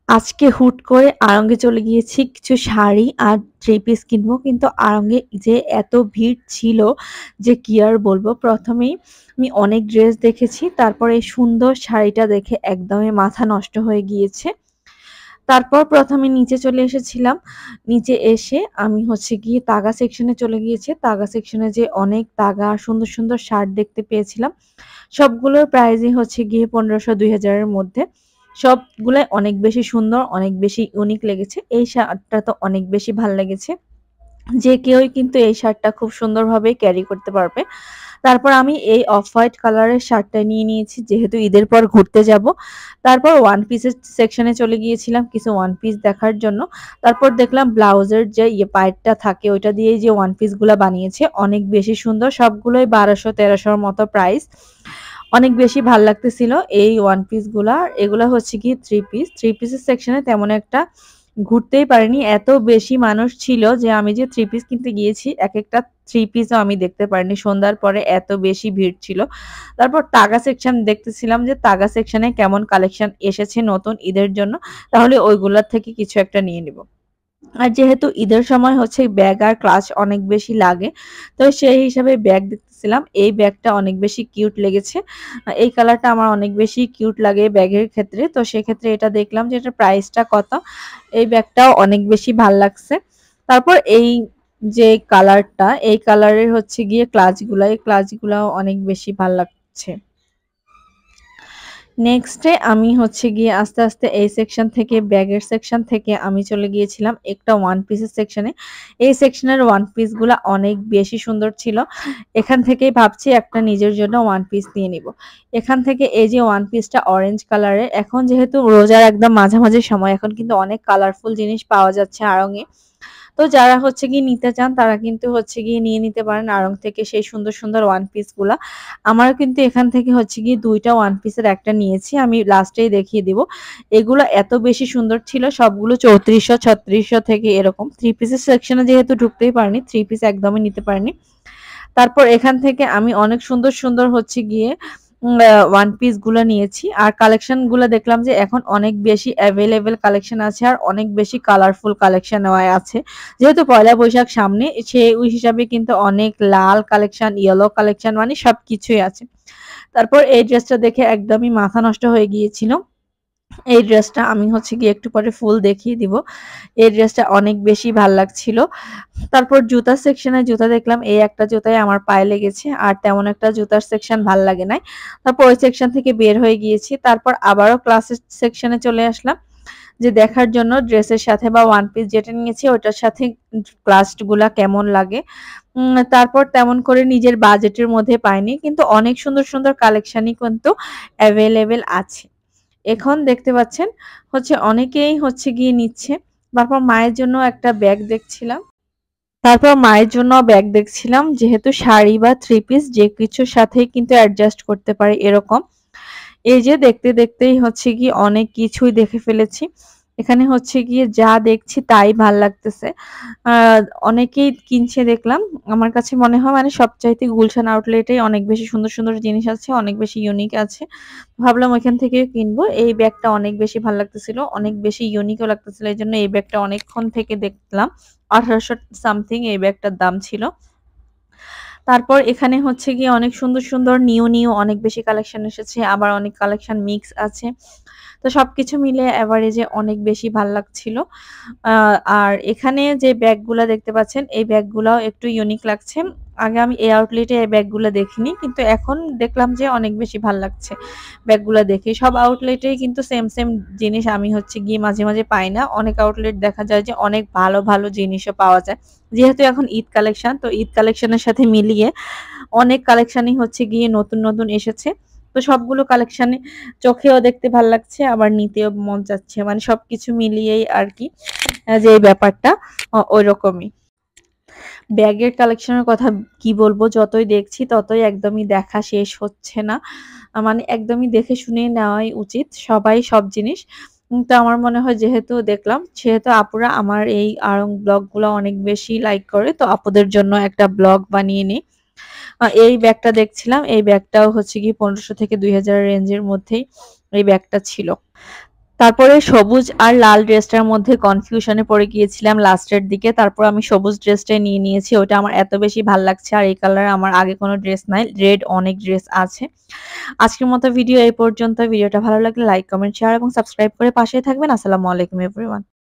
আজকে হুট করে আড়ং-এ চলে গিয়েছি কিছু শাড়ি আর থ্রি পিস কিনবো। কিন্তু আড়ং-এ যে এত ভিড় ছিল যে কি আর বলবো। ১ম এই আমি অনেক ড্রেস দেখেছি। তারপরে এই সুন্দর শাড়িটা দেখে একদমই মাথা নষ্ট হয়ে গিয়েছে। তারপর ১ম এ নিচে চলে এসেছিলাম। নিচে এসে আমি হচ্ছে গিয়ে তাগা সেকশনে চলে গিয়েছি। তাগা সেকশনে যেয়ে অনেক তাগা সুন্দর, সুন্দর শার্ট দেখতে পেয়েছিলাম। সবগুলোর প্রাইসই হচ্ছে গিয়ে ১৫০০-২০০০ এর মধ্যে। সবগুলাই অনেক বেশি সুন্দর, অনেক বেশি ইউনিক লেগেছে। এই শার্টটা তো অনেক বেশি ভাল লেগেছে। যে কেউই কিন্তু এই শার্টটা খুব সুন্দরভাবে ক্যারি করতে পারবে। তারপর আমি এই অফ হোয়াইট কালারের শার্টটা নিয়ে নিয়েছি যেহেতু ঈদের পর ঘুরতে যাব। তারপর ওয়ান পিসের সেকশনে চলে গিয়েছিলাম কিছু ওয়ান পিস দেখার জন্য। তারপর দেখলাম ব্লাউজের যে পাইটটা থাকে ওইটা দিয়েই যে ওয়ান পিস গুলা বানিয়েছে অনেক বেশি সুন্দর। সবগুলোই ১২০০-১৩০০ র মতো প্রাইস। অনেক বেশি ভাল লাগতেছিল এই ওয়ান পিস গুলা। এগুলা হচ্ছে কি থ্রি পিস। থ্রি পিসের সেকশনে তেমন একটা ঘুরতেই পারিনি। এত বেশি মানুষ ছিল যে আমি যে থ্রি পিস কিনতে গিয়েছি একেকটা থ্রি পিসও আমি দেখতে পারিনি। সন্ধ্যার পরে এত বেশি ভিড় ছিল। তারপর তাগা সেকশন দেখতেছিলাম যে তাগা সেকশনে কেমন কালেকশন এসেছে নতুন ঈদের জন্য। তাহলে ওইগুলার থেকে কিছু একটা নিয়ে নিব। আর যেহেতু ঈদের সময় হচ্ছে ব্যাগ আর ক্লাচ অনেক বেশি লাগে, তো সেই হিসাবে ব্যাগ দেখতেছিলাম। এই ব্যাগটা অনেক বেশি কিউট লেগেছে। এই কালারটা আমার অনেক বেশি কিউট লাগে ব্যাগের ক্ষেত্রে। তো সেক্ষেত্রে এটা দেখলাম যে এটার প্রাইসটা কত। এই ব্যাগটাও অনেক বেশি ভাল লাগছে। তারপর এই যে কালারটা, এই কালারের হচ্ছে গিয়ে ক্লাচগুলা, এই ক্লাচগুলাও অনেক বেশি ভাল লাগছে। নেক্সট ডে আমি হচ্ছে গিয়ে আস্তে, আস্তে এই সেকশন থেকে ব্যাগের সেকশন থেকে আমি চলে গিয়েছিলাম একটা ওয়ান পিসের সেকশনে। এই সেকশনের ওয়ান পিস গুলা অনেক বেশি সুন্দর ছিল। এখান থেকেই ভাবছি একটা নিজের জন্য ওয়ান পিস নিয়ে নিব। এখান থেকে এই যে ওয়ান পিসটা অরেঞ্জ কালারের, এখন যেহেতু রোজার একদম মাঝামাঝি সময় এখন কিন্তু অনেক কালারফুল জিনিস পাওয়া যাচ্ছে আড়ং-এ। তো যারা হচ্ছে গিয়ে নিতে চান তারা কিন্তু হচ্ছে গিয়ে নিয়ে নিতে পারেন আড়ং থেকে সেই সুন্দর, সুন্দর ওয়ান পিস গুলা। আমারও কিন্তু এখান থেকে হচ্ছে গিয়ে ২ টা ওয়ান পিসের একটা নিয়েছি। আমি লাস্টেই দেখিয়ে দিব। এগুলো এত বেশি সুন্দর ছিল সবগুলো ৩৪০০, ৩৬০০ থেকে এরকম। থ্রি পিসের সেকশনে যেহেতু ঢুকতেই পারিনি, থ্রি পিস একদমই নিতে পারিনি। তারপর এখান থেকে আমি অনেক সুন্দর, সুন্দর হচ্ছে গিয়ে ওয়ান পিস গুলা নিয়েছি। আর কালেকশন গুলা দেখলাম যে এখন অনেক বেশি এভেইলেবল কালেকশন আছে আর অনেক বেশি কালারফুল কালেকশন আছে। যেহেতু পয়লা বৈশাখ সামনে ওই হিসাবে কিন্তু অনেক লাল কালেকশন, ইয়েলো কালেকশন মানে সবকিছুই আছে। তারপর এই ড্রেসটা দেখে একদমই মাথা নষ্ট হয়ে গিয়েছিল। এই ড্রেসটা আমি হচ্ছে গিয়ে একটু পরে ফুল দেখিয়ে দিব। এই ড্রেসটা অনেক বেশি ভাল লাগছিল। তারপর জুতার সেকশনে জুতা দেখলাম। এই একটা জুতাই আমার পায়ে লেগেছে। আর তেমন একটা জুতার সেকশন ভাল লাগে নাই। তারপর ওই সেকশন থেকে বের হয়ে গিয়েছি। তারপর আবারও ক্লাসের সেকশনে চলে আসলাম। যে দেখার জন্য ড্রেসের সাথে বা ওয়ান পিস যেটা নিয়েছি ওটার সাথে ক্লাস্ট গুলা কেমন লাগে। তারপর তেমন করে নিজের বাজেটের মধ্যে পাইনি। কিন্তু অনেক সুন্দর, সুন্দর কালেকশনই কিন্তু এভেইলেবল আছে। এখন দেখতে পাচ্ছেন হচ্ছে অনেকেই হচ্ছে গিয়ে নিচ্ছে। তারপর মায়ের জন্য একটা ব্যাগ দেখছিলাম। যেহেতু শাড়ি বা থ্রি পিস যে কিছুর সাথেই কিন্তু অ্যাডজাস্ট করতে পারে এরকম। এই যে দেখতে দেখতেই হচ্ছে গিয়ে অনেক কিছুই দেখে ফেলেছি। এখানে হচ্ছে গিয়ে যা দেখছি তাই ভাল লাগতেছে। আহ অনেকেই কিনছে দেখলাম। আমার কাছে মনে হয় মানে সবচাইতে গুলশান আউটলেটেই অনেক বেশি সুন্দর সুন্দর জিনিস আছে, অনেক বেশি ইউনিক আছে। ভাবলাম ওইখান থেকেই কিনবো। এই ব্যাগটা অনেক বেশি ভাল লাগতেছিল, অনেক বেশি ইউনিকও লাগতেছিল। এই জন্য এই ব্যাগটা অনেকক্ষণ থেকে দেখলাম। ১৮০০ সামথিং এই ব্যাগটার দাম ছিল। তারপর এখানে হচ্ছে গিয়ে অনেক সুন্দর, সুন্দর নিউ অনেক বেশি কালেকশন এসেছে। আবার অনেক কালেকশন মিক্স আছে। তো সবকিছু মিলে এভারেজে অনেক বেশি ভাল লাগছিল। আ আর এখানে যে ব্যাগগুলা দেখতে পাচ্ছেন, এই ব্যাগগুলাও একটু ইউনিক লাগছে। আগে আমি এই আউটলেটে এই ব্যাগগুলা দেখিনি। কিন্তু এখন দেখলাম যে অনেক বেশি ভাল লাগছে ব্যাগগুলা দেখে। সব আউটলেটেই কিন্তু সেম জিনিস আমি হচ্ছে গিয়ে মাঝে, মাঝে পাই না। অনেক আউটলেট দেখা যায় যে অনেক ভালো, ভালো জিনিসও পাওয়া যায়। যেহেতু এখন ঈদ কালেকশন, তো ঈদ কালেকশনের সাথে মিলিয়ে অনেক কালেকশনই হচ্ছে গিয়ে নতুন, নতুন এসেছে। তো সবগুলো কালেকশনে চোখেও দেখতে ভাল লাগছে আবার নিতেও মন চাচ্ছে। মানে সবকিছু মিলিয়েই আরকি যে এই ব্যাপারটা ঐরকমই। ব্যাগের কালেকশনের কথা কি বলবো? যতই দেখছি ততই একদমই দেখা শেষ হচ্ছে না। মানে একদমই দেখে শুনে নেওয়াই উচিত সবাই সব জিনিস। তো আমার মনে হয় যেহেতু দেখলাম সেহেতু আপুরা আমার এই আড়ং ব্লগগুলো অনেক বেশি লাইক করে। তো আপুদের জন্য একটা ব্লগ বানিয়ে নিই। এই ব্যাগটা দেখছিলাম। এই ব্যাগটাও হচ্ছে গিয়ে ১৫০০ থেকে ২০০০ এর রেঞ্জের মধ্যেই এই ব্যাগটা ছিল। তারপরে সবুজ আর লাল ড্রেসটার মধ্যে কনফিউশনে পড়ে গিয়েছিলাম লাস্টের দিকে। তারপর আমি সবুজ ড্রেসটাই নিয়ে নিয়েছি। ওটা আমার এত বেশি ভাল লাগছে। আর এই কালারে আমার আগে কোনো ড্রেস নাই। রেড অনেক ড্রেস আছে। আজকের মতো ভিডিও এই পর্যন্ত। ভিডিওটা ভালো লাগলে লাইক, কমেন্ট, শেয়ার এবং সাবস্ক্রাইব করে পাশেই থাকবেন। আসসালামু আলাইকুম এভরিওয়ান।